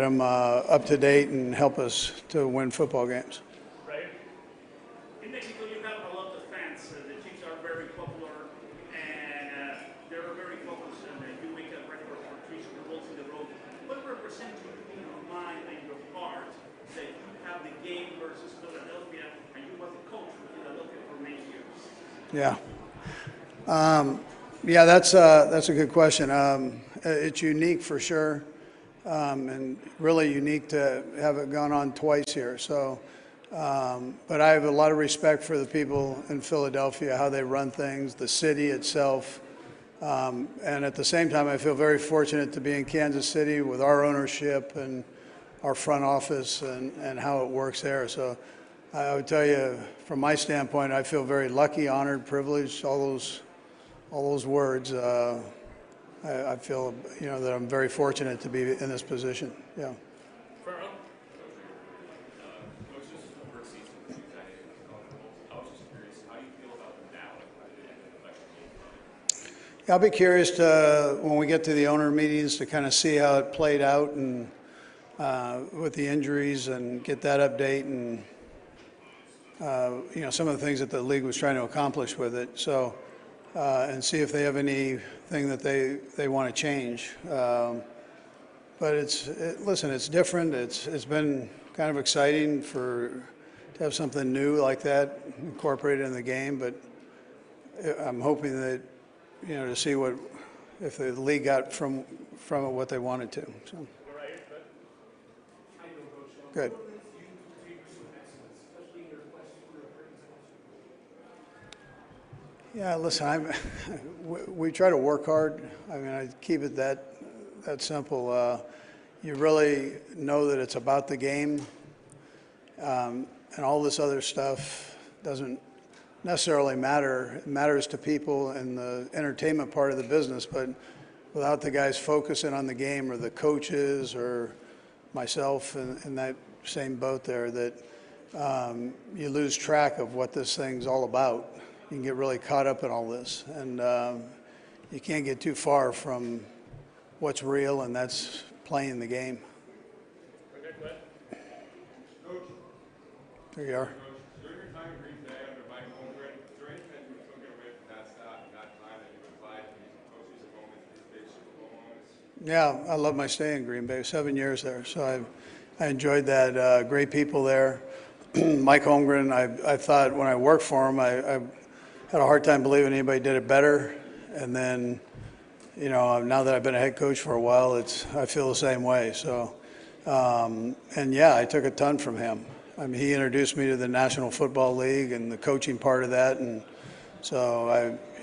them up to date and help us to win football games. Right. In Mexico, you have a lot of fans. The Chiefs are very popular, and they're very focused. And you make a record for 3 Super Bowls in a row. What represents in your mind and your heart that you have the game versus Philadelphia, and you was the coach for Philadelphia for many years? Yeah. Yeah, that's a good question. It's unique for sure, and really unique to have it gone on twice here. So, but I have a lot of respect for the people in Philadelphia, how they run things, the city itself, and at the same time, I feel very fortunate to be in Kansas City with our ownership and our front office and how it works there. So, I would tell you, from my standpoint, I feel very lucky, honored, privileged, all those words. I feel, that I'm very fortunate to be in this position. Yeah. I'll be curious to, when we get to the owner meetings, to kind of see how it played out and with the injuries and get that update and some of the things that the league was trying to accomplish with it. So, and see if they have anything that they want to change. But listen, it's different. It's been kind of exciting to have something new like that incorporated in the game. But I'm hoping that, to see if the league got from it what they wanted to. So. Good. Yeah, listen, we try to work hard. I mean, I keep it that simple. You really know that it's about the game, and all this other stuff doesn't necessarily matter. It matters to people in the entertainment part of the business, but without the guys focusing on the game or the coaches or myself in that same boat there, that you lose track of what this thing's all about. You can get really caught up in all this, and you can't get too far from what's real, and that's playing the game. There you are. During your time in Green Bay under Mike Holmgren, is there anything that you took away from that staff and that time that you would apply to these coaches and moments, these big Super Bowl moments? Yeah, I love my stay in Green Bay. 7 years there, so I enjoyed that. Great people there. Mike Holmgren, I thought when I worked for him, I had a hard time believing anybody did it better. And then, now that I've been a head coach for a while, I feel the same way. So, and yeah, I took a ton from him. I mean, he introduced me to the National Football League and the coaching part of that, and so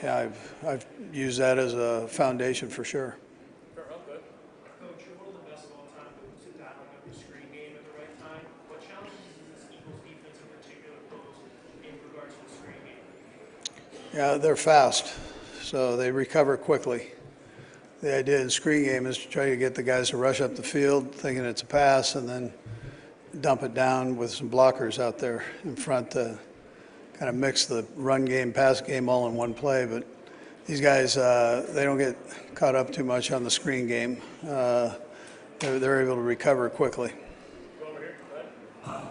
I've used that as a foundation for sure. Coach, you're one of the best of all time who sit down on every screen game at the right time. What challenges does this Eagles defense in particular pose in regards to the screen game? Yeah, they're fast, so they recover quickly. The idea in screen game is to try to get the guys to rush up the field thinking it's a pass and then dump it down with some blockers out there in front to kind of mix the run game, pass game all in one play. But these guys, they don't get caught up too much on the screen game. They're able to recover quickly. Go over here. Hi.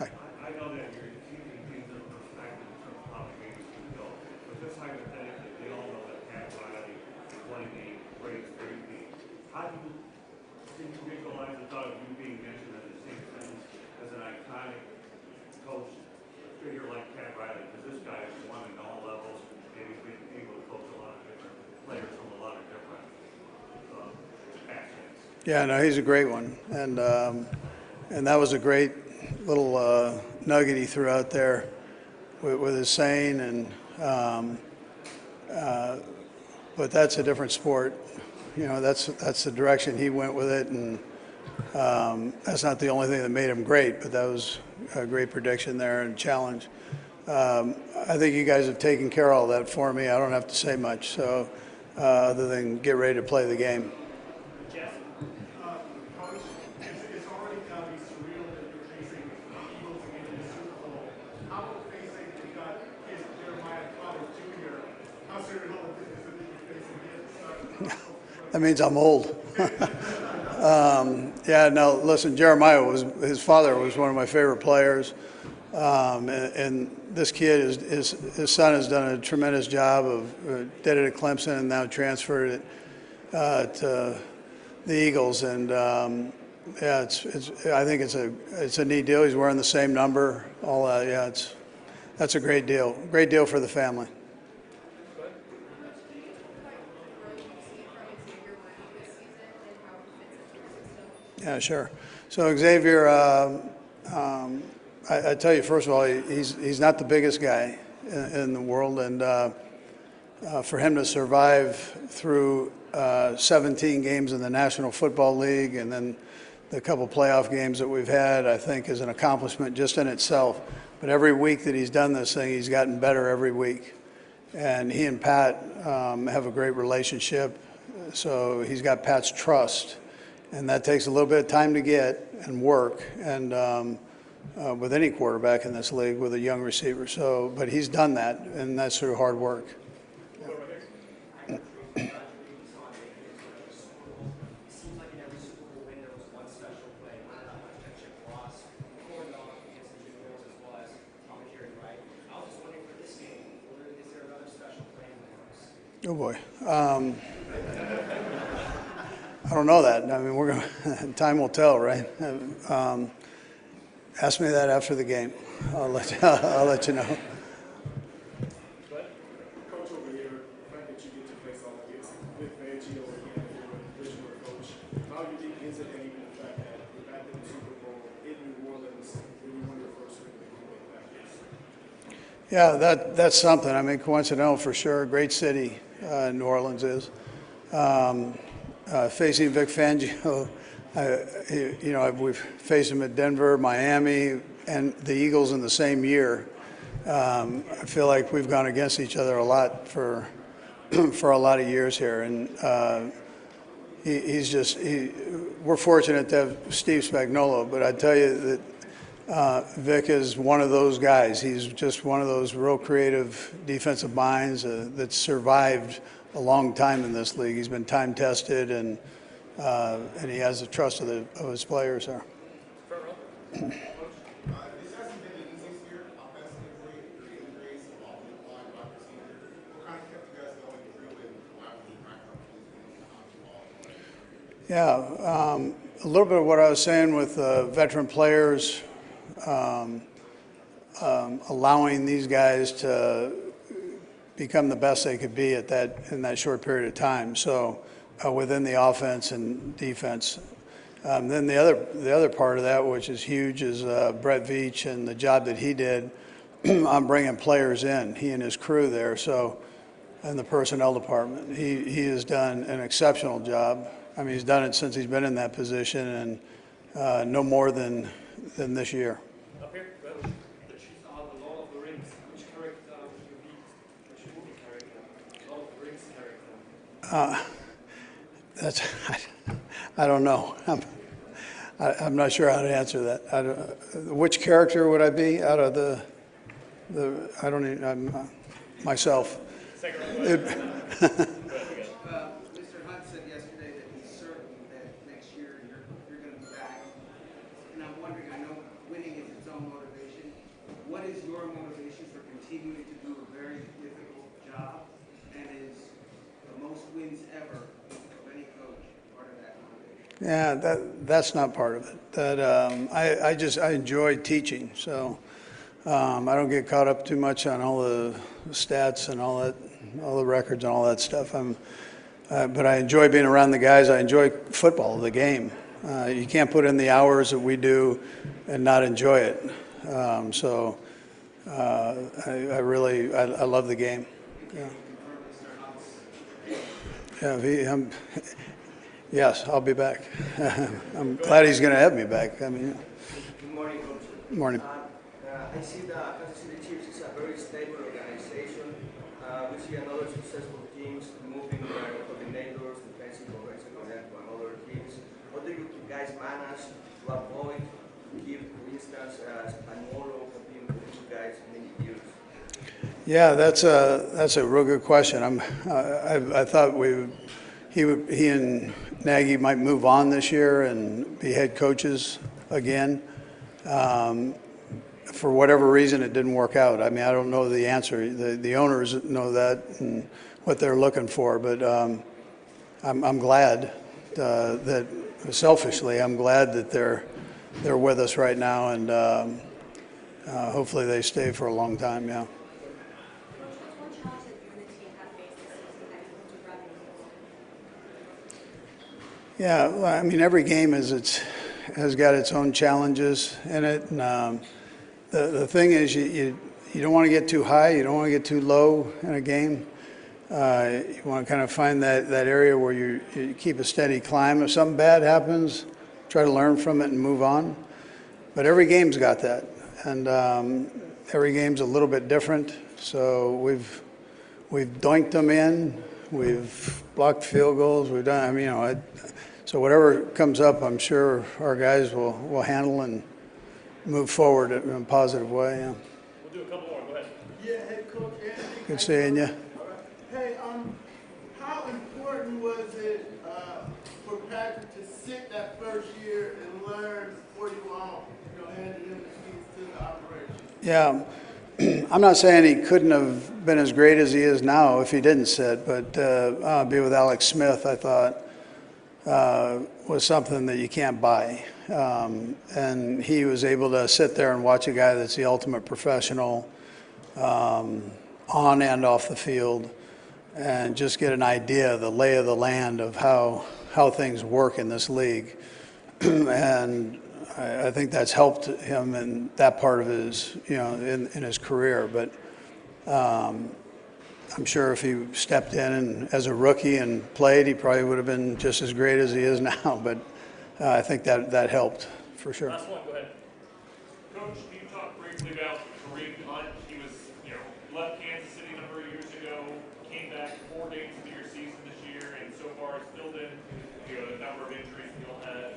I know that you're keeping things in perspective in terms of how the games can go, but just hypothetically, we all know that Pat Riley is one of the greatest great teams. How do you visualize the thought of you being mentioned in the same sentence as an iconic coach, a figure like Pat Riley? Because this guy has won at all levels, and he's been able to coach a lot of different players from a lot of different accents. Yeah, no, he's a great one, and that was a great little nugget he threw out there with his saying, and but that's a different sport. That's the direction he went with it, and that's not the only thing that made him great, but that was a great prediction there and challenge. I think you guys have taken care of all that for me. I don't have to say much, so other than get ready to play the game. Jeff? Coach, it's already got to be surreal that you're facing the Eagles again in the Super Bowl. How about facing, you got Jeremiah Flowers Jr., how surreal is it that you're facing him? That means I'm old. Yeah, no, listen, Jeremiah his father was one of my favorite players. And this kid, his son has done a tremendous job did it at Clemson and now transferred it to the Eagles. And yeah, I think it's a neat deal. He's wearing the same number. All that, yeah, that's a great deal. Great deal for the family. Yeah, sure. So Xavier, I tell you, first of all, he's not the biggest guy in the world, and for him to survive through 17 games in the National Football League and then the couple playoff games that we've had, I think is an accomplishment just in itself. But every week that he's done this thing, he's gotten better every week. And he and Pat have a great relationship, so he's got Pat's trust. And that takes a little bit of time to get and work, and with any quarterback in this league with a young receiver. So, but he's done that, and that's through hard work. Oh boy. I don't know that. I mean, time will tell, right? Ask me that after the game. I'll let you know. Coach over here, the fact that you get to face off against Vic Fangio again, your original coach, how unique is it, and even the fact that you're back in the Super Bowl in New Orleans when you won your first ring of the back? Yeah, that's something. I mean, coincidental for sure. Great city, New Orleans is. Facing Vic Fangio, we've faced him at Denver, Miami, and the Eagles in the same year. I feel like we've gone against each other a lot for a lot of years here, and we're fortunate to have Steve Spagnuolo, but I tell you that Vic is one of those guys. He's just one of those real creative defensive minds that's survived a long time in this league. He's been time tested, and he has the trust of his players there. This hasn't been the easiest year offensively, your injuries, along with the line wide receiver. What kind of kept you guys going through and allowing you to rack up the ball? Yeah, a little bit of what I was saying with veteran players, allowing these guys to become the best they could be in that short period of time. So within the offense and defense. Then the other part of that, which is huge, is Brett Veach and the job that he did on bringing players in, he and his crew there. So, in the personnel department, he has done an exceptional job. I mean, he's done it since he's been in that position, and no more than this year. Up here, the Lord of the Rings. Which character would you be? Which movie character? Lord of the Rings character. I don't know. I'm not sure how to answer that. Which character would I be out of I don't even, myself. Second Mr. Hunt said yesterday that he's certain that next year you're going to be back. And I'm wondering, I know winning is its own motivation. What is your motivation for continuing to do a very difficult job? And is the most wins ever of any coach part of that motivation? Yeah, that's not part of it. That I enjoy teaching, so I don't get caught up too much on all the stats and all the records and all that stuff. But I enjoy being around the guys. I enjoy football, the game. You can't put in the hours that we do and not enjoy it. I really love the game. Yeah. Yes, I'll be back. I'm glad he's going to have me back. I mean, Good morning, Coach. Good morning. I see the Kansas City Chiefs is a very stable organization. We see another successful teams moving their coordinators, defensive, offensive coordinator to another teams. How do you guys manage to avoid, give, for instance, Spagnuolo competing with you guys many years? Yeah, that's a real good question. I thought he and Nagy might move on this year and be head coaches again. For whatever reason, it didn't work out. I mean, I don't know the answer. The owners know that and what they're looking for, but I'm glad that, selfishly, I'm glad that they're with us right now, and hopefully they stay for a long time. Yeah. Yeah, well, I mean, every game has got its own challenges in it, and the thing is, you don't want to get too high, you don't want to get too low in a game. You want to kind of find that area where you keep a steady climb. If something bad happens, try to learn from it and move on. But every game's got that, and every game's a little bit different. So we've doinked them in, we've blocked field goals, we've done. I mean, so whatever comes up, I'm sure our guys will handle and move forward in a positive way. Yeah. We'll do a couple more. Go ahead. Yeah, head coach Anthony. Good seeing you. Hey, how important was it for Patrick to sit that first year and learn before you handed him the keys to the operation? Yeah, I'm not saying he couldn't have been as great as he is now if he didn't sit, but be with Alex Smith, I thought, was something that you can't buy. And he was able to sit there and watch a guy that's the ultimate professional on and off the field, and just get an idea of the lay of the land of how things work in this league. And I think that's helped him in that part of his, in his career. But I'm sure if he stepped in and as a rookie and played, he probably would have been just as great as he is now. But I think that helped for sure. Last one. Go ahead. Coach, can you talk briefly about Kareem Hunt? He was, left Kansas City a number of years ago, came back 4 games into your season this year, and so far it's filled in, the number of injuries you'll have.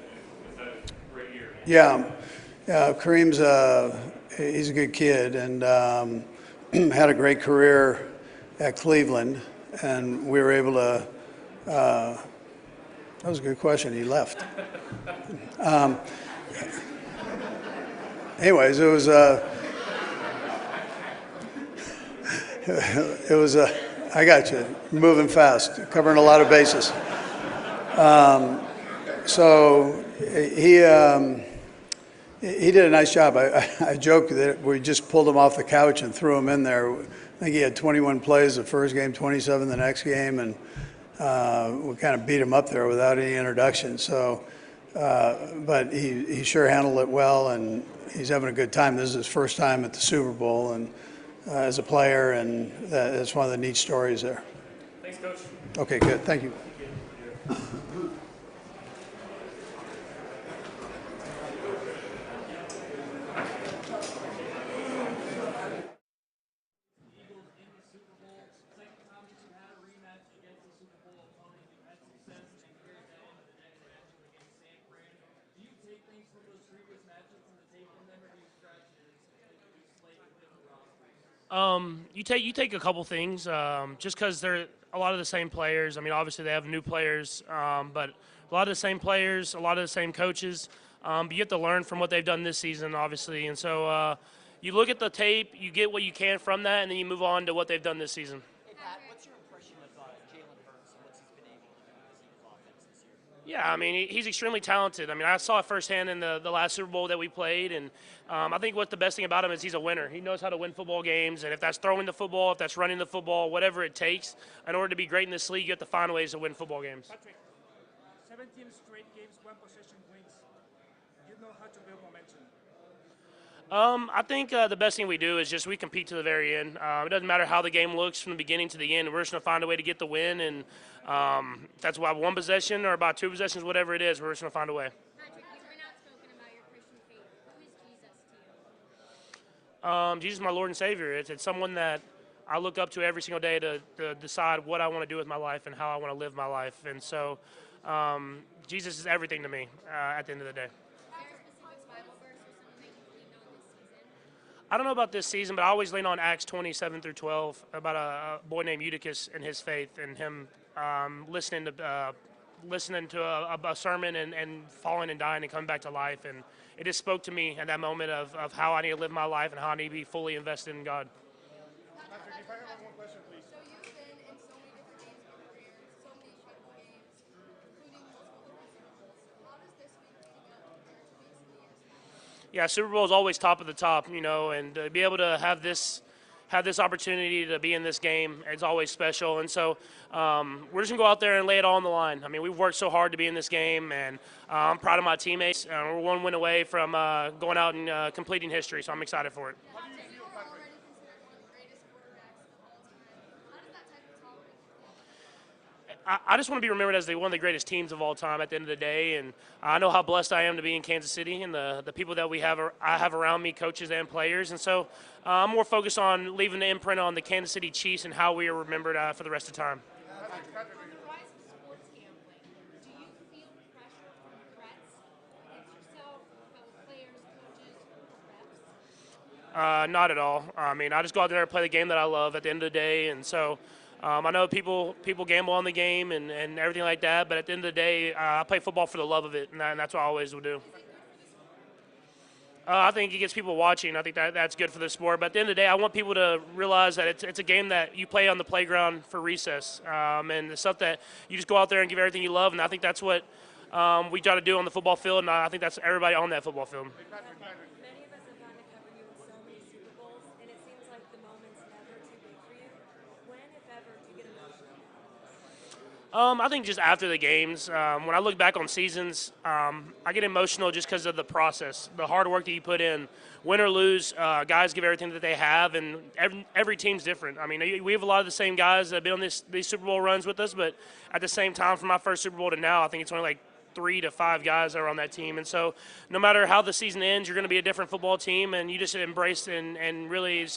It's had a great year. Yeah, Kareem's he's a good kid, and had a great career at Cleveland, and we were able to. That was a good question. He left. Anyways, it was I got you. Moving fast, covering a lot of bases. So he did a nice job. I joke that we just pulled him off the couch and threw him in there. I think he had 21 plays the first game, 27 the next game, and we kind of beat him up there without any introduction. So, but he sure handled it well, and he's having a good time. This is his first time at the Super Bowl, and as a player, and that's one of the neat stories there. Thanks, Coach. Okay, good. Thank you. You take a couple things, just because they're a lot of the same players. I mean, obviously they have new players, but a lot of the same players, a lot of the same coaches. But you have to learn from what they've done this season, obviously. And so you look at the tape, you get what you can from that, and then you move on to what they've done this season. Hey, Pat, what's your impression of Jalen Hurts and what's he's been able to do with this Eagles offense this year? Yeah, I mean, he's extremely talented. I mean, I saw it firsthand in the last Super Bowl that we played, and I think what the best thing about him is he's a winner. He knows how to win football games, and if that's throwing the football, if that's running the football, whatever it takes, in order to be great in this league, you have to find ways to win football games. Patrick, 17 straight games, 1 possession wins. You know how to build momentum. I think the best thing we do is just we compete to the very end. It doesn't matter how the game looks from the beginning to the end. We're just going to find a way to get the win, and that's why 1 possession or about 2 possessions, whatever it is, we're just going to find a way. Patrick, you've been outspoken about your Christian faith. Who is Jesus to you? Jesus is my Lord and Savior. It's someone that I look up to every single day to decide what I want to do with my life and how I want to live my life. And so Jesus is everything to me at the end of the day. I don't know about this season, but I always lean on Acts 27-12 about a boy named Eutychus and his faith and him listening to listening to a sermon and falling and dying and coming back to life. And it just spoke to me at that moment of how I need to live my life and how I need to be fully invested in God. Patrick, if I have one question, please. So you've been in so many different games in your career, so many incredible games, including multiple different Super Bowls. How does this week stand out compared to weeks in the years past? Yeah, Super Bowl is always top of the top, and to be able to have this opportunity to be in this game, it's always special. And so we're just gonna go out there and lay it all on the line. I mean, we've worked so hard to be in this game, and I'm proud of my teammates. We're one win away from going out and completing history, so I'm excited for it. Patrick, you are already considered one of the greatest quarterbacks of all time. How does that type of talk make you feel? I just want to be remembered as one of the greatest teams of all time at the end of the day, and I know how blessed I am to be in Kansas City and the people that I have around me, coaches and players, and so I'm more focused on leaving the imprint on the Kansas City Chiefs and how we are remembered for the rest of the time. On the rise of sports gambling, do you feel pressure from threats against yourself, fellow players, coaches, refs? Not at all. I mean, I just go out there and play the game that I love at the end of the day, and so I know people gamble on the game and everything like that, but at the end of the day, I play football for the love of it, and that's what I always will do. I think it gets people watching. I think that's good for the sport. But at the end of the day, I want people to realize that it's a game that you play on the playground for recess, and it's stuff that you just go out there and give everything you love. And I think that's what we try to do on the football field, and I think that's everybody on that football field. Many of us have gotten to cover you in so many Super Bowls, and it seems like the moment's never too big for you. When, if ever, do you get emotional? I think just after the games, when I look back on seasons, I get emotional just because of the process, the hard work that you put in. Win or lose, guys give everything that they have, and every team's different. I mean, we have a lot of the same guys that have been on these Super Bowl runs with us, but at the same time, from my first Super Bowl to now, I think it's only like 3 to 5 guys that are on that team. And so no matter how the season ends, you're going to be a different football team, and you just embrace and really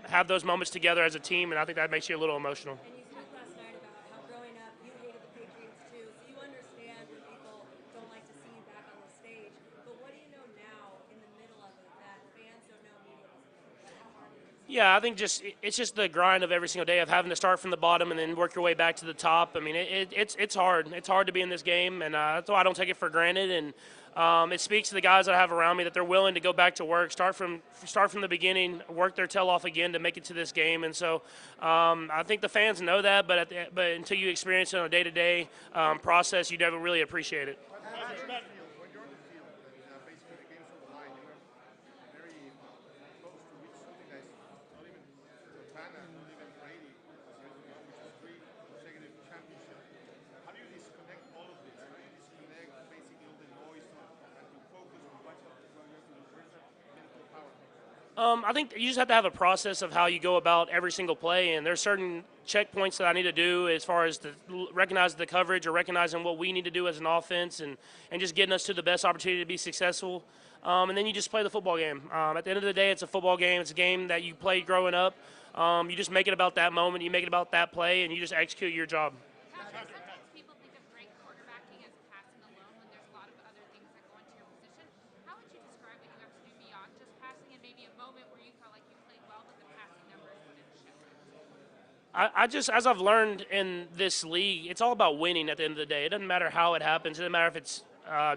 have those moments together as a team, and I think that makes you a little emotional. And you spoke last night about how growing up you hated the Patriots too, so you understand when people don't like to see you back on the stage. But what do you know now in the middle of it that fans don't know, media doesn't know, how hard it is? Yeah, I think it's just the grind of every single day of having to start from the bottom and then work your way back to the top. I mean, it's hard. It's hard to be in this game, and that's why I don't take it for granted. And it speaks to the guys that I have around me that they're willing to go back to work, start from the beginning, work their tail off again to make it to this game. And so I think the fans know that, but until you experience it on a day-to-day process, you never really appreciate it. When you're on the field, and basically the game's on the line, you are very close to reach something that not even Montana, not even Brady was able to, which was 3 consecutive championships. How do you disconnect all of this? How do you disconnect basically all the noise and to focus on what you have to do? Where's that mental power? I think you just have to have a process of how you go about every single play, and there's certain checkpoints that I need to do as far as recognizing the coverage or recognizing what we need to do as an offense and just getting us to the best opportunity to be successful. And then you just play the football game. At the end of the day, it's a football game. It's a game that you played growing up. You just make it about that moment. You make it about that play, and you just execute your job. Patrick, sometimes people think of great quarterbacking as passing alone when there's a lot of other things that go into your position. How would you describe what you have to do beyond just passing and maybe a moment where you felt like you played well but the passing numbers didn't show? As I've learned in this league, it's all about winning at the end of the day. It doesn't matter how it happens. It doesn't matter if it's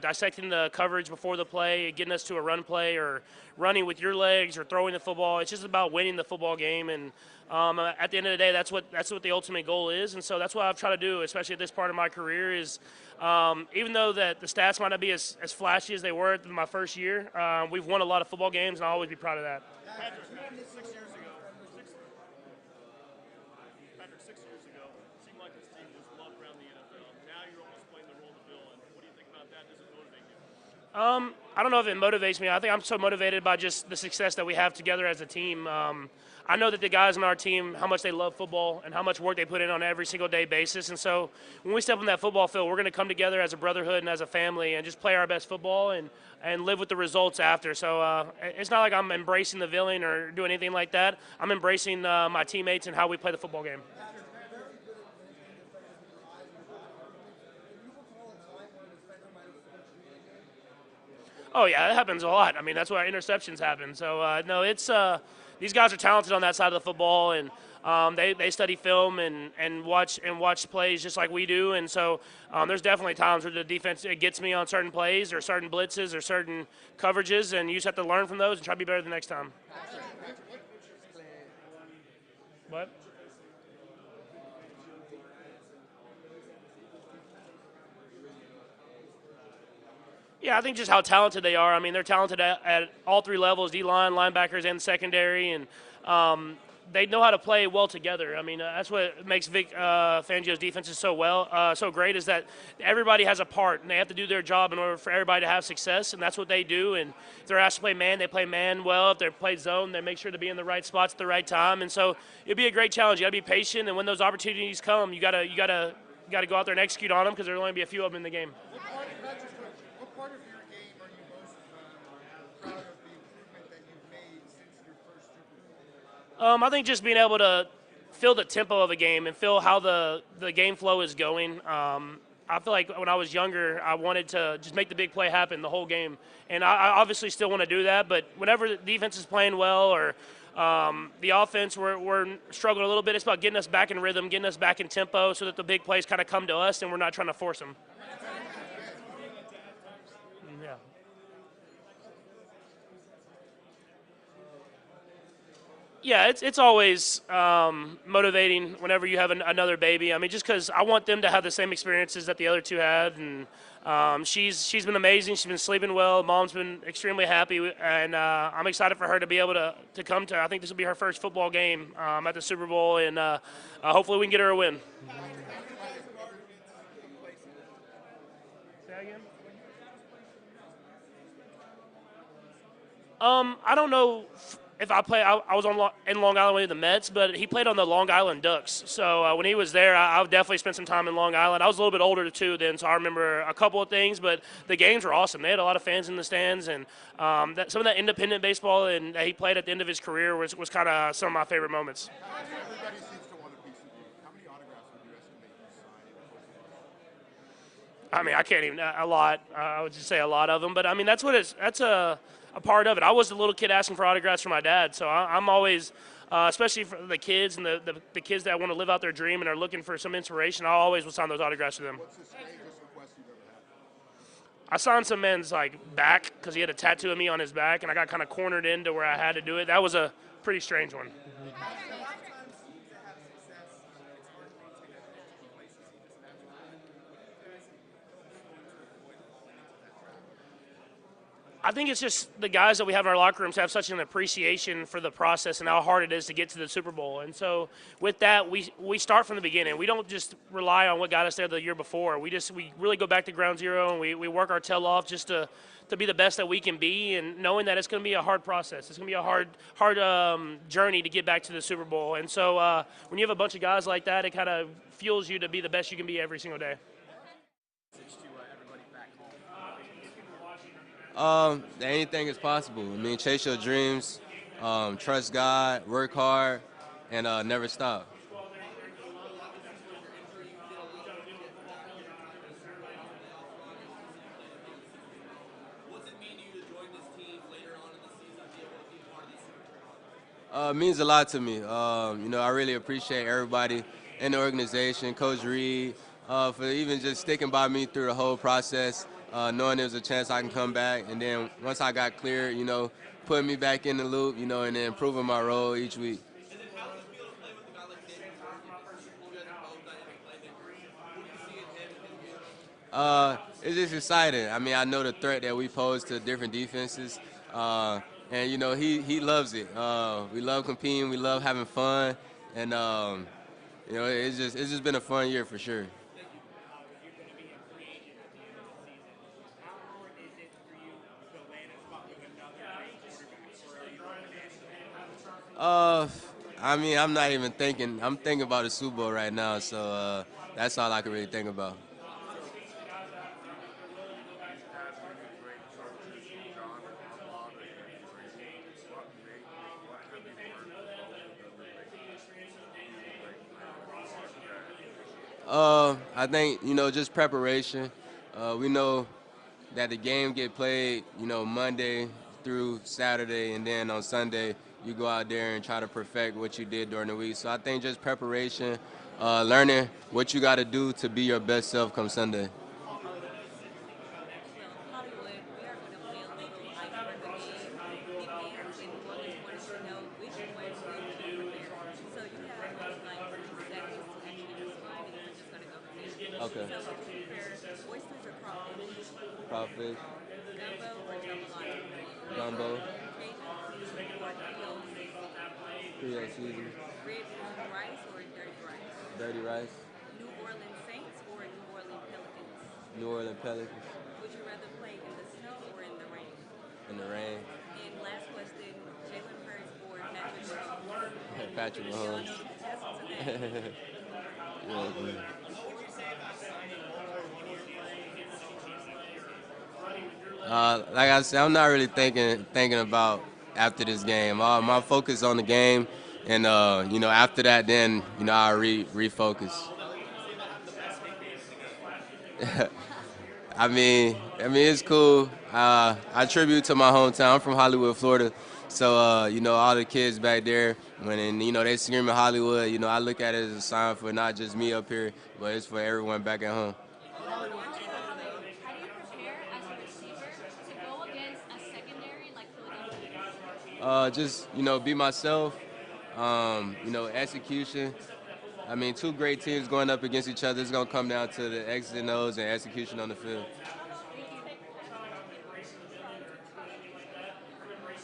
dissecting the coverage before the play, getting us to a run play, or running with your legs, or throwing the football. It's just about winning the football game. And at the end of the day, that's what the ultimate goal is. And so that's what I've tried to do, especially at this part of my career, is even though that the stats might not be as flashy as they were in my first year, we've won a lot of football games, and I'll always be proud of that. Patrick, 6 years ago, it seemed like this team was loved around the NFL. Now you're almost playing the role of the villain. What do you think about that? Does it motivate you? I don't know if it motivates me. I think I'm so motivated by just the success that we have together as a team. I know that the guys on our team, how much they love football and how much work they put in on every single day basis. And so when we step on that football field, we're going to come together as a brotherhood and as a family and just play our best football and live with the results after. So it's not like I'm embracing the villain or doing anything like that. I'm embracing my teammates and how we play the football game. Oh yeah, it happens a lot. I mean, that's why interceptions happen. So no, it's these guys are talented on that side of the football, and they study film and watch plays just like we do. And so there's definitely times where the defense it gets me on certain plays or certain blitzes or certain coverages, and you just have to learn from those and try to be better the next time. What? Yeah, I think just how talented they are. I mean, they're talented at all three levels: D-line, linebackers, and secondary, and they know how to play well together. I mean, that's what makes Vic Fangio's defenses so great is that everybody has a part, and they have to do their job in order for everybody to have success, and that's what they do. And if they're asked to play man, they play man well. If they're played zone, they make sure to be in the right spots at the right time. And so it'll be a great challenge. You got to be patient, and when those opportunities come, you gotta go out there and execute on them because there'll only be a few of them in the game. What part of your game are you most proud of the improvement that you've made since your first Super Bowl? I think just being able to feel the tempo of a game and feel how the game flow is going. I feel like when I was younger, I wanted to just make the big play happen the whole game. And I obviously still want to do that, but whenever the defense is playing well or the offense, we're struggling a little bit, it's about getting us back in rhythm, getting us back in tempo so that the big plays kind of come to us and we're not trying to force them. Yeah. Yeah, it's always motivating whenever you have another baby. I mean, just because I want them to have the same experiences that the other two had, and she's been amazing. She's been sleeping well. Mom's been extremely happy, and I'm excited for her to be able to come to. I think this will be her first football game at the Super Bowl, and hopefully we can get her a win. Say again? I don't know if I play. I was in Long Island with the Mets, but he played on the Long Island Ducks. So when he was there, I definitely spent some time in Long Island. I was a little bit older too then, so I remember a couple of things. But the games were awesome. They had a lot of fans in the stands, and some of that independent baseball and that he played at the end of his career was kind of some of my favorite moments. Everybody seems to want a piece of you. How many autographs would you estimate you signed in the course of the year? I mean, I can't even a lot. I would just say a lot of them. But I mean, that's a part of it. I was the little kid asking for autographs for my dad, so I'm always, especially for the kids and the kids that want to live out their dream and are looking for some inspiration, I always will sign those autographs for them. What's the strangest request you've ever had? I signed some man's back because he had a tattoo of me on his back, and I got kind of cornered into where I had to do it. That was a pretty strange one. I think it's just the guys that we have in our locker rooms have such an appreciation for the process and how hard it is to get to the Super Bowl. And so with that, we start from the beginning. We don't just rely on what got us there the year before. We really go back to ground zero, and we work our tail off just to be the best that we can be, and knowing that it's going to be a hard process. It's going to be a hard journey to get back to the Super Bowl. And so when you have a bunch of guys like that, it kind of fuels you to be the best you can be every single day. Anything is possible. I mean, chase your dreams, trust God, work hard, and never stop. What's it mean to you to join this team later on in the season, be able to be part of this Super Bowl? It means a lot to me. I really appreciate everybody in the organization, Coach Reid, for even just sticking by me through the whole process. Knowing there's a chance I can come back, and then once I got cleared, putting me back in the loop, and then improving my role each week. And then how does it feel to play with a guy like David? You guys are both dynamic playmakers. What do you see in him and his game? It's just exciting. I mean, I know the threat that we pose to different defenses, and he loves it. We love competing, we love having fun, and it's just been a fun year for sure. I mean, I'm not even thinking. I'm thinking about the Super Bowl right now, so that's all I can really think about. I think just preparation. We know that the game get played, Monday through Saturday, and then on Sunday you go out there and try to perfect what you did during the week. So I think just preparation, learning what you got to do to be your best self come Sunday. Hollywood, we are going to play a little icebreaker game. The fans in New Orleans wanted to know which one will you prepare. So you have only like 2 seconds to actually describe it, and we're just going to go from there. Okay. So would you prefer oysters or crawfish? Crawfish, Gumbo or jambalaya? gumbo, Cajun seasoning or Creole seasoning? Creole seasoning, Red rice or dirty rice? dirty rice, New Orleans Saints or New Orleans Pelicans? New Orleans Pelicans, Would you rather play in the snow or in the rain? in the rain, And last question, Jalen Hurts or Patrick Mahomes? Patrick Y'all know Mahomes. the contestants of that. Like I said, I'm not really thinking about after this game. My focus on the game, and after that, then I refocus. I mean, it's cool. I tribute to my hometown. I'm from Hollywood, Florida. So, all the kids back there, when they screaming Hollywood, I look at it as a sign for not just me up here, but it's for everyone back at home. How do you prepare as a receiver to go against a secondary like Philadelphia? Just be myself. Execution. I mean, two great teams going up against each other. It's gonna come down to the X's and O's and execution on the field.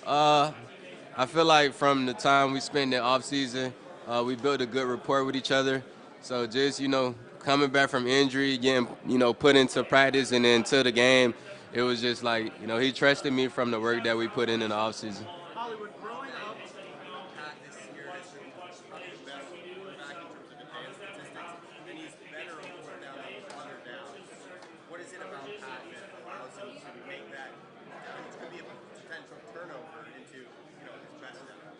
I feel like from the time we spent in the off season, we built a good rapport with each other. So just coming back from injury, getting put into practice and then to the game, it was just like he trusted me from the work that we put in the off season. Hollywood, growing up, Pat this year has been probably the best quarterback in terms of advanced statistics, and he's better on fourth down than other downs. What is it about Pat that allows him to make that? It's going to be a potential turnover into his best down.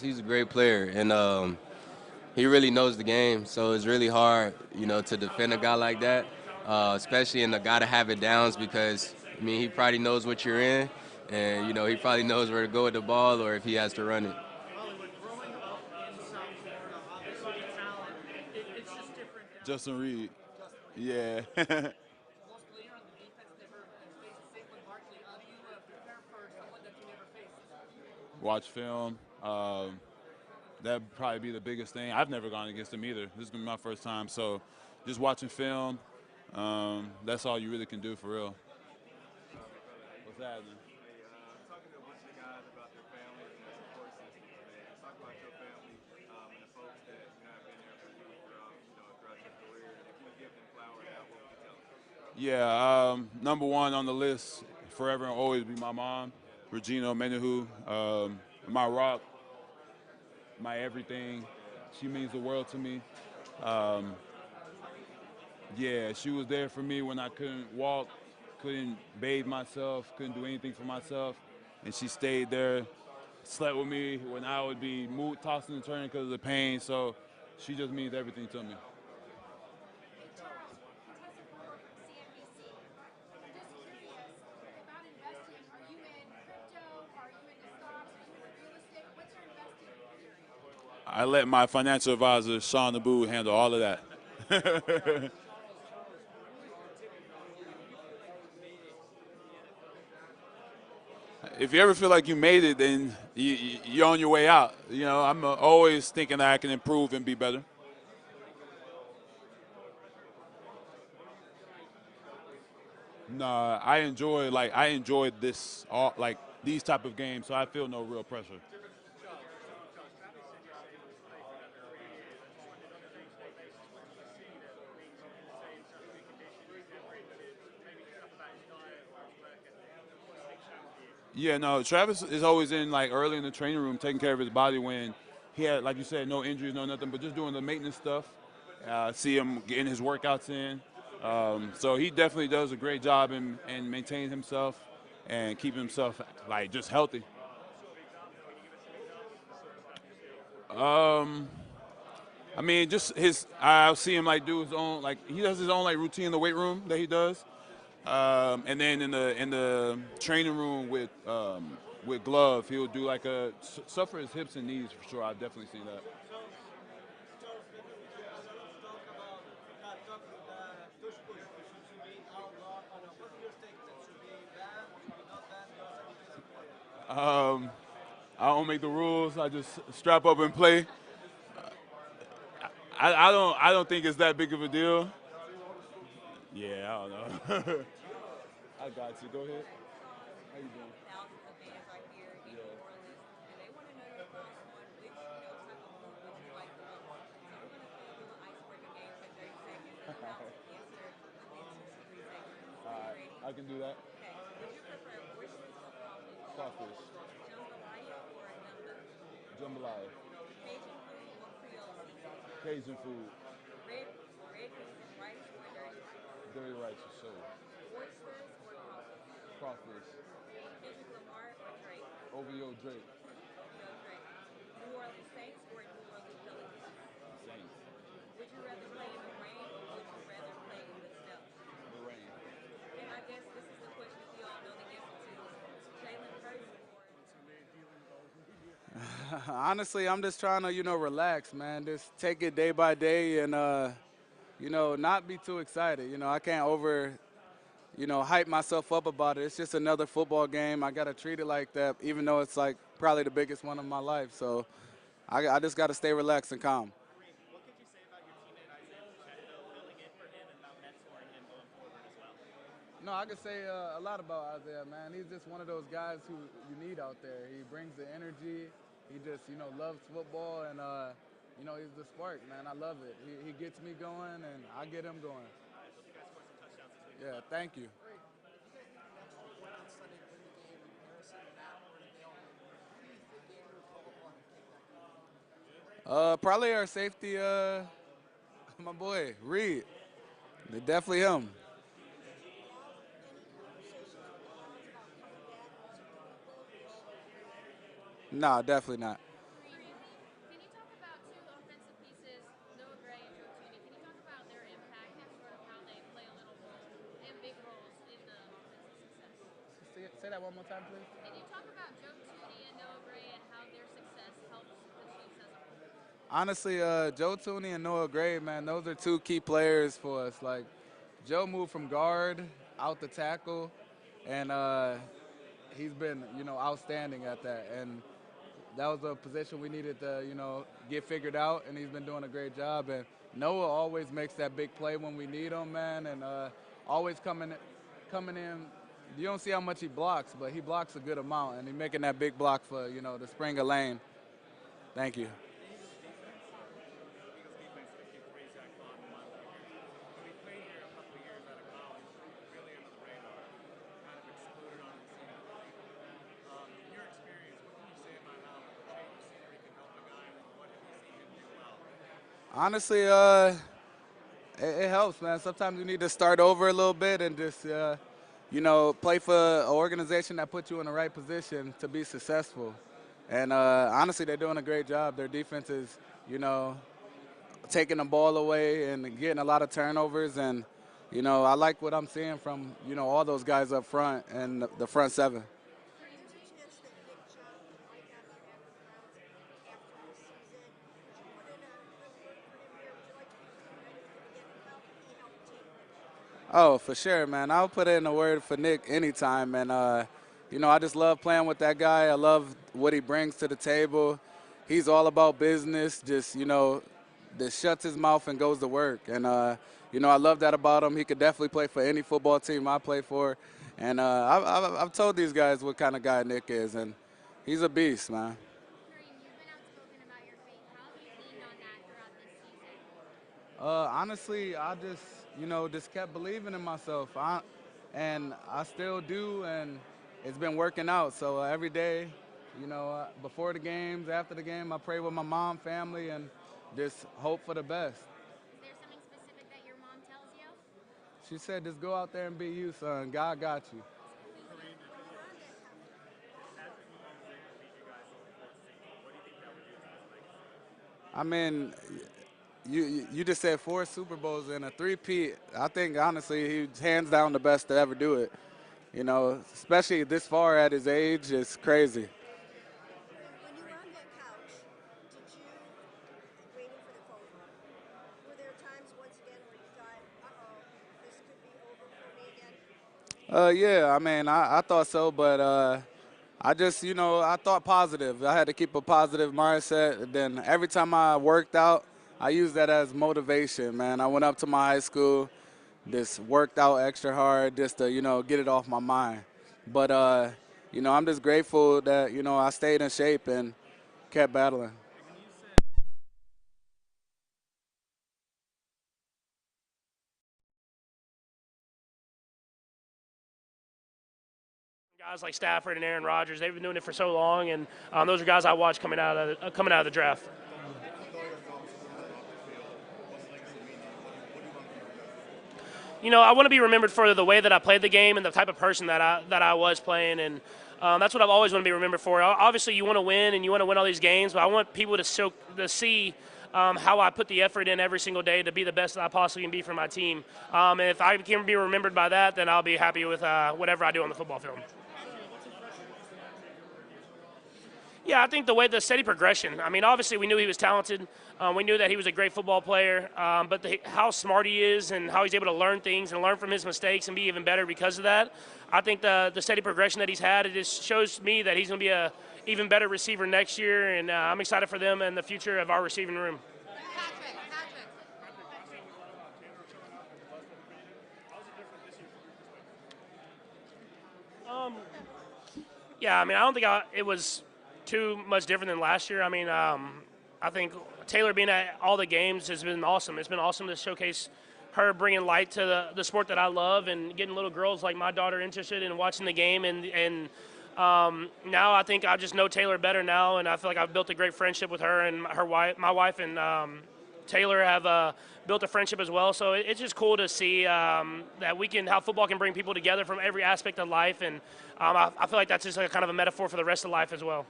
He's a great player, and he really knows the game. So it's really hard, to defend a guy like that, especially in the gotta have it downs because he probably knows what you're in, and he probably knows where to go with the ball or if he has to run it. Hollywood, growing up in South Florida, obviously talent, it's just different. Justin Reid. Yeah. Most player on the defense never faced Saquon Barkley. How do you prepare for someone that you never faced? Watch film. That'd probably be the biggest thing. I've never gone against him either. This is gonna be my first time, so just watching film. That's all you really can do for real. What's happening? Talking to a bunch of guys about their families and their support system, man. Talk about your family and the folks that have been there for you throughout your career. If you give them flowers now, what would you tell them? Yeah, number one on the list forever and always be my mom, Regina Omenihu, my rock, my everything. She means the world to me. Yeah, she was there for me when I couldn't walk, couldn't bathe myself, couldn't do anything for myself, and she stayed there, slept with me when I would be tossing and turning because of the pain. So she just means everything to me. I let my financial advisor, Sean Naboo, handle all of that. If you ever feel like you made it, then you're on your way out. I'm always thinking that I can improve and be better. No, I enjoyed this these type of games, so I feel no real pressure. Yeah, no, Travis is always in early in the training room taking care of his body when he had, like you said, no injuries, no nothing, but just doing the maintenance stuff. See him getting his workouts in. So he definitely does a great job in maintaining himself and keeping himself just healthy. Just I'll see him do his own, he does his own routine in the weight room that he does. And then in the training room with Glove, he'll do like suffer his hips and knees for sure. I've definitely seen that. I don't make the rules. I just strap up and play. I don't think it's that big of a deal. Yeah, I don't know. I got you. Go ahead. How you doing? Thousands of fans are here in New Orleans, and they want to know your thoughts on which type of food would you like the most. So we're going to play a little icebreaker game for 30 seconds, and you'll have to answer within 2 to 3 seconds. Are you ready? I can do that. Okay. Would you prefer oysters or crawfish? Crawfish. Jambalaya or gumbo? Jambalaya. Cajun food or Creole seafood? Cajun food. Red beans and rice or dirty rice? Dirty rice for sure. Oysters or crawfish? Crawfish. Kendrick Lamar or Drake? OVO Drake. OVO Drake. New Orleans Saints or New Orleans Pelicans? Saints. Would you rather play in the rain or would you rather play in the snow? The rain. And I guess this is the question we all know the answer to. Jalen Hurts or Honestly, I'm just trying to, relax, man. Just take it day by day and, not be too excited. I can't hype myself up about it. It's just another football game. I got to treat it like that, even though it's like probably the biggest one of my life. So I just got to stay relaxed and calm. What could you say about your teammate Isaiah Pacheco filling in for him and about mentoring him going forward as well? No, I could say a lot about Isaiah, man. He's just one of those guys who you need out there. He brings the energy. He just, loves football, and, he's the spark, man. I love it. He gets me going, and I get him going. I hope you guys score some touchdowns this week. Yeah, thank you. Probably our safety, my boy, Reid. Definitely him. No, definitely not. Can you talk about two offensive pieces, Noah Gray and Joe Tooney? Can you talk about their impact and sort of how they play a little role and big roles in the offensive success? Say that one more time, please. Can you talk about Joe Tooney and Noah Gray and how their success helps the Chiefs as a whole? Honestly, Joe Tooney and Noah Gray, man, those are two key players for us. Like, Joe moved from guard out to tackle, and he's been, outstanding at that. And that was a position we needed to, get figured out, and he's been doing a great job. And Noah always makes that big play when we need him, man, and always coming in. You don't see how much he blocks, but he blocks a good amount, and he's making that big block for, the spring of lane. Thank you. Honestly, it helps, man. Sometimes you need to start over a little bit and just, play for an organization that puts you in the right position to be successful. And honestly, they're doing a great job. Their defense is, taking the ball away and getting a lot of turnovers. And, I like what I'm seeing from, all those guys up front and the front seven. Oh, for sure, man. I'll put in a word for Nick anytime. And, I just love playing with that guy. I love what he brings to the table. He's all about business, just, just shuts his mouth and goes to work. And, I love that about him. He could definitely play for any football team I play for. And I've told these guys what kind of guy Nick is, and he's a beast, man. Kareem, you've been outspoken about your faith. How have you leaned on that throughout this season? Honestly, I just kept believing in myself. And I still do, and it's been working out. So every day, before the games, after the game, I pray with my mom, family, and just hope for the best. Is there something specific that your mom tells you? She said, just go out there and be you, son. God got you. I mean, you just said 4 Super Bowls and a three-peat. I think honestly he's hands down the best to ever do it. You know, especially this far at his age, it's crazy. When you were on that couch, did you, waiting for the phone call, were there times once again where you thought, uh-oh, this could be over for me again? Yeah, I mean, I thought so, but I just, you know, I thought positive. I had to keep a positive mindset. And then every time I worked out, I used that as motivation, man. I went up to my high school, just worked out extra hard just to, you know, get it off my mind. But, you know, I'm just grateful that, you know, I stayed in shape and kept battling. Guys like Stafford and Aaron Rodgers, they've been doing it for so long, and those are guys I watched coming out of the draft. You know, I want to be remembered for the way that I played the game and the type of person that I was playing, and that's what I've always want to be remembered for. Obviously, you want to win and you want to win all these games, but I want people to see how I put the effort in every single day to be the best that I possibly can be for my team. And if I can be remembered by that, then I'll be happy with whatever I do on the football field. Yeah, I think the steady progression. I mean, obviously we knew he was talented. We knew that he was a great football player, but how smart he is and how he's able to learn things and learn from his mistakes and be even better because of that. I think the steady progression that he's had, it just shows me that he's going to be a even better receiver next year, and I'm excited for them and the future of our receiving room. Yeah, I mean, I don't think it was too much different than last year. I mean, I think Taylor being at all the games has been awesome. It's been awesome to showcase her bringing light to the sport that I love and getting little girls like my daughter interested in watching the game. And now I think I just know Taylor better now, and I feel like I've built a great friendship with her and her wife, my wife, and Taylor have built a friendship as well. So it's just cool to see that how football can bring people together from every aspect of life, and I feel like that's just like kind of a metaphor for the rest of life as well.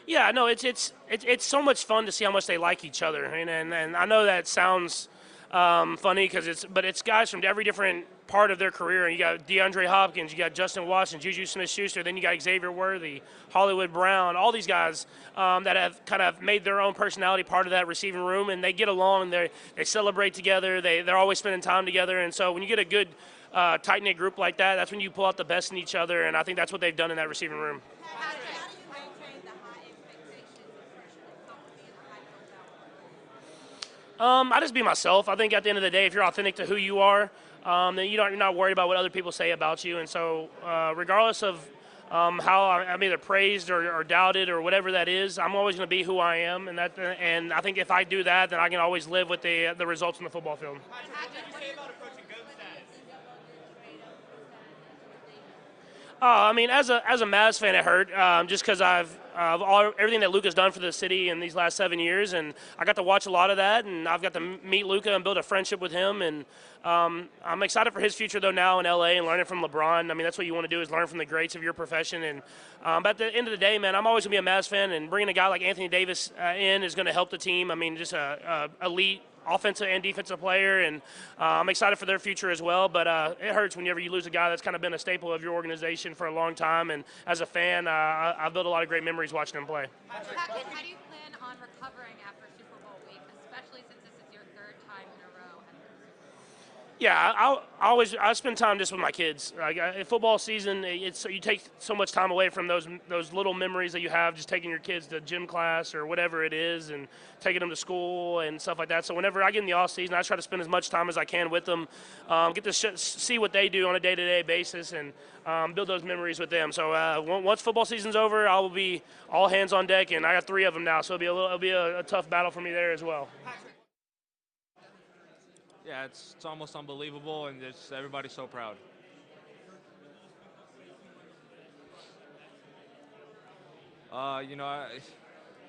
Yeah, no, it's so much fun to see how much they like each other, and I know that sounds funny but it's guys from every different part of their career. You got DeAndre Hopkins, you got Justin Watson, Juju Smith-Schuster, then you got Xavier Worthy, Hollywood Brown, all these guys that have kind of made their own personality part of that receiving room, and they get along. They celebrate together. They're always spending time together, and so when you get a good tight-knit group like that, that's when you pull out the best in each other, and I think that's what they've done in that receiving room. I just be myself. I think at the end of the day, if you're authentic to who you are, then you're not worried about what other people say about you. And so, regardless of how I'm either praised or doubted or whatever that is, I'm always going to be who I am. And I think if I do that, then I can always live with the results on the football field. I mean, as a Mavs fan, it hurt just because everything that Luka's done for the city in these last 7 years, and I got to watch a lot of that, and I've got to meet Luka and build a friendship with him, and I'm excited for his future though now in LA and learning from LeBron. I mean, that's what you want to do is learn from the greats of your profession, and but at the end of the day, man, I'm always gonna be a Mavs fan, and bringing a guy like Anthony Davis in is going to help the team. I mean, just a elite offensive and defensive player, and I'm excited for their future as well. But it hurts whenever you lose a guy that's kind of been a staple of your organization for a long time. And as a fan, I've built a lot of great memories watching him play. How do you plan on recovering after Super Bowl week, especially since this is your third time in a row? Yeah, I spend time just with my kids. Like football season, you take so much time away from those little memories that you have, just taking your kids to gym class or whatever it is, and taking them to school and stuff like that. So whenever I get in the off season, I try to spend as much time as I can with them, get to see what they do on a day-to-day basis, and build those memories with them. So once football season's over, I will be all hands on deck, and I got 3 of them now, so it'll be a tough battle for me there as well. Yeah, it's almost unbelievable, and everybody's so proud.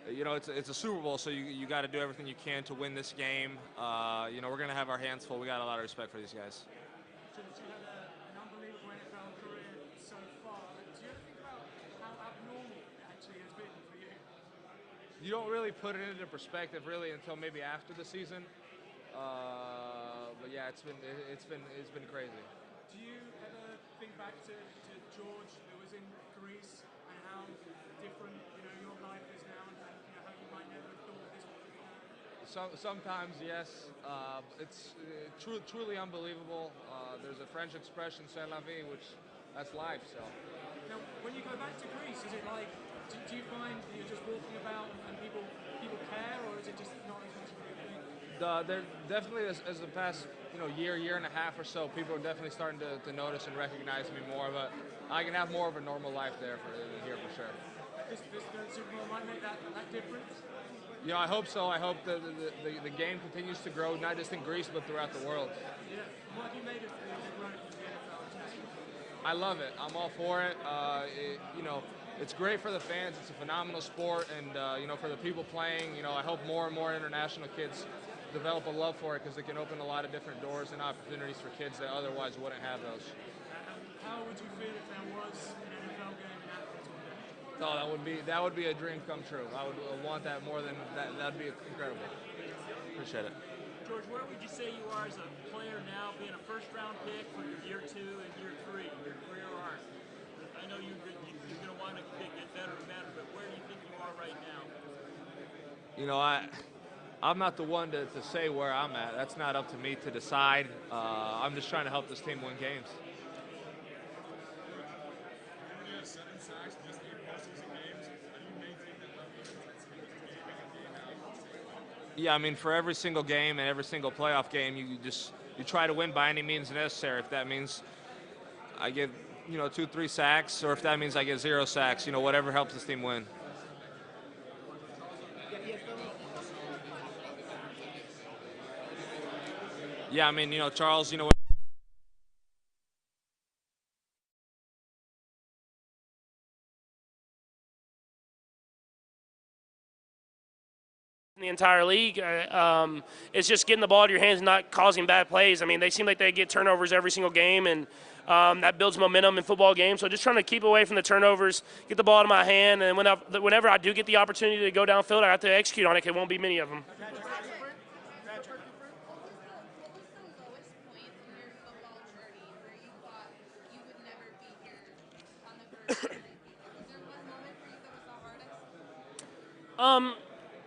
It's a Super Bowl, so you got to do everything you can to win this game. We're gonna have our hands full. We got a lot of respect for these guys. you don't really put it into perspective really until maybe after the season. But yeah, it's been crazy. Do you ever think back to George who was in Greece and how different your life is now and how you might never have thought this would be? Sometimes yes, it's truly unbelievable. There's a French expression, "C'est la vie," which that's life. So. Now, when you go back to Greece, is it like do you find you're just walking about and people care, or is it just not as much of a big thing? There definitely, as the past year and a half or so, people are definitely starting to notice and recognize me more. But I can have more of a normal life here for sure. This Super Bowl might make that difference. I hope so. I hope the game continues to grow, not just in Greece but throughout the world. Yeah. What have you made of the growth of the NFL? I love it. I'm all for it. It's great for the fans. It's a phenomenal sport, and for the people playing, I hope more and more international kids develop a love for it because it can open a lot of different doors and opportunities for kids that otherwise wouldn't have those. How would you feel if there was an NFL game in Athens one day? Oh, that would be a dream come true. I would want that more than that. That'd be incredible. Appreciate it. George, where would you say you are as a player now, being a first-round pick for year 2 and year 3, your career arc? I know you're going to want to get better and better, but where do you think you are right now? I'm not the one to say where I'm at. That's not up to me to decide. I'm just trying to help this team win games. You have 7 sacks, just 8 postseason games. How do you maintain that level of intensity in the game and being out? Yeah, I mean, for every single game and every single playoff game, you try to win by any means necessary. If that means I get 2-3 sacks, or if that means I get 0 sacks, whatever helps this team win. Yeah, I mean, Charles, in the entire league. It's just getting the ball to your hands and not causing bad plays. I mean, they seem like they get turnovers every single game, and that builds momentum in football games. So just trying to keep away from the turnovers, get the ball to my hand, and whenever I do get the opportunity to go downfield, I have to execute on it. It won't be many of them.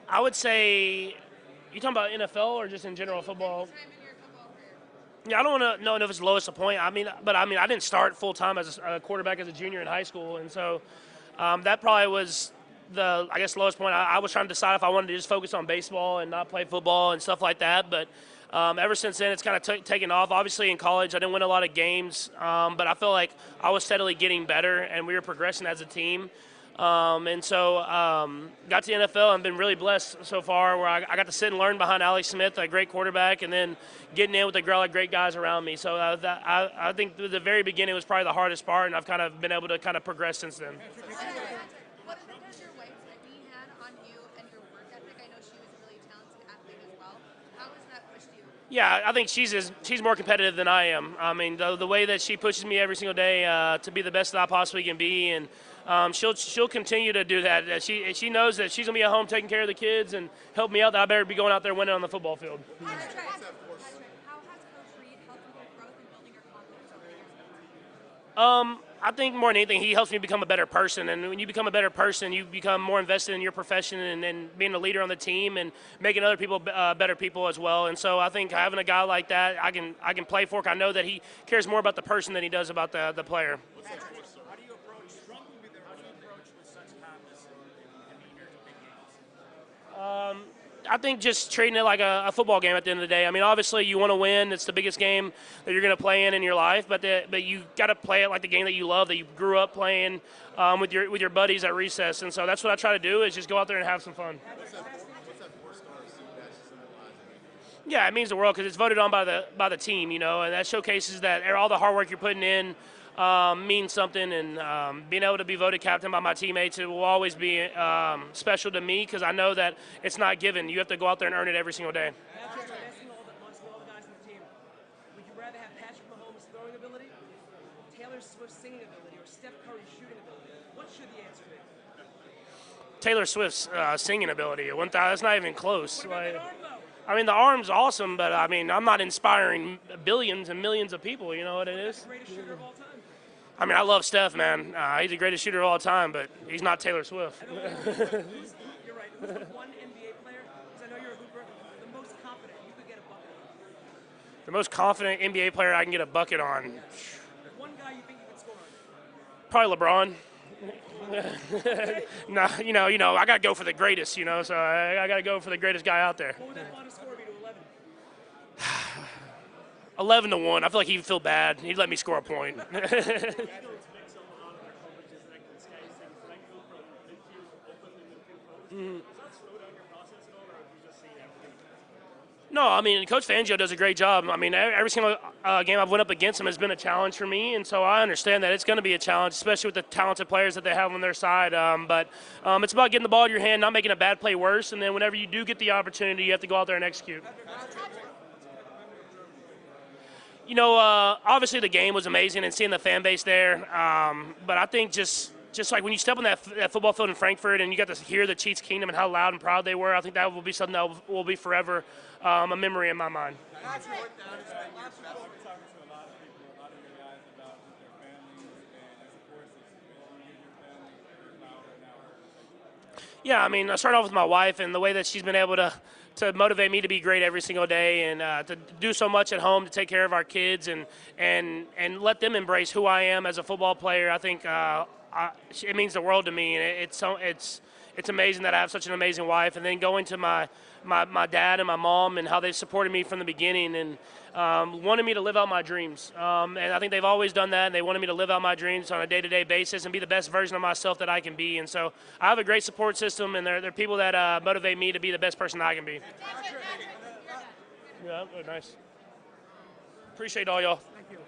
I would say, you talking about NFL or just in general football? Yeah, I don't want to know if it's the lowest point. I didn't start full time as a quarterback as a junior in high school, and so that probably was the lowest point. I was trying to decide if I wanted to just focus on baseball and not play football and stuff like that. But ever since then, it's kind of taken off. Obviously, in college, I didn't win a lot of games, but I feel like I was steadily getting better, and we were progressing as a team. And so got to the NFL and been really blessed so far where I got to sit and learn behind Alex Smith, a great quarterback, and then getting in with a lot of great guys around me. So I think the very beginning was probably the hardest part, and I've kind of been able to kind of progress since then. What effect has your wife's Whitney had on you and your work ethic? I know she was a really talented athlete as well. How has that pushed you? Yeah, I think she's more competitive than I am. I mean, the way that she pushes me every single day to be the best that I possibly can be, and she'll continue to do that. She knows that she's gonna be at home taking care of the kids and help me out. That I better be going out there winning on the football field. How has Coach Reid helped with your growth and building your confidence over the years? I think more than anything, he helps me become a better person. And when you become a better person, you become more invested in your profession and being a leader on the team and making other people better people as well. And so I think having a guy like that, I can play for. I know that he cares more about the person than he does about the player. How do you approach with such calmness and demeanor to big games? I think just treating it like a football game at the end of the day. I mean, obviously you want to win. It's the biggest game that you're going to play in your life, but you got to play it like the game that you love, that you grew up playing with your buddies at recess. And so that's what I try to do, is just go out there and have some fun. What's that 4-star suit badge symbolize? Yeah, it means the world because it's voted on by the team, and that showcases that all the hard work you're putting in means something, and being able to be voted captain by my teammates, it will always be special to me because I know that it's not given. You have to go out there and earn it every single day. Patrick, asking all the guys on the team, would you rather have Patrick Mahomes' throwing ability, Taylor Swift's singing ability, or Steph Curry's shooting ability? What should the answer be? Taylor Swift's singing ability. That's not even close. Like, I mean, the arm's awesome, but I mean, I'm not inspiring billions and millions of people. You know what it is? I mean, I love Steph, man. He's the greatest shooter of all time, but he's not Taylor Swift. You're right. Who's the one NBA player? Because I know you're a hooper. The most confident you could get a bucket on. The most confident NBA player I can get a bucket on. One guy you think you could score on? Probably LeBron. No, you know, I gotta go for the greatest, you know. So I gotta go for the greatest guy out there. What would that final score be to 11 11? to 1. I feel like he'd feel bad. He'd let me score a point. No, I mean, Coach Fangio does a great job. I mean, every single game I've went up against him has been a challenge for me, and so I understand that it's going to be a challenge, especially with the talented players that they have on their side. But it's about getting the ball in your hand, not making a bad play worse, and then whenever you do get the opportunity, you have to go out there and execute. You know, obviously the game was amazing and seeing the fan base there, but I think just like when you step on that football field in Frankfurt and you got to hear the Chiefs Kingdom and how loud and proud they were, I think that will be something that will be forever a memory in my mind. Yeah, I mean, I started off with my wife and the way that she's been able to motivate me to be great every single day and to do so much at home to take care of our kids and let them embrace who I am as a football player. I think it means the world to me, and it's amazing that I have such an amazing wife. And then going to my dad and my mom and how they supported me from the beginning and wanted me to live out my dreams. And I think they've always done that, and they wanted me to live out my dreams on a day-to-day basis and be the best version of myself that I can be. And so I have a great support system, and they're people that motivate me to be the best person that I can be. Yeah, nice. Appreciate all y'all. Thank you.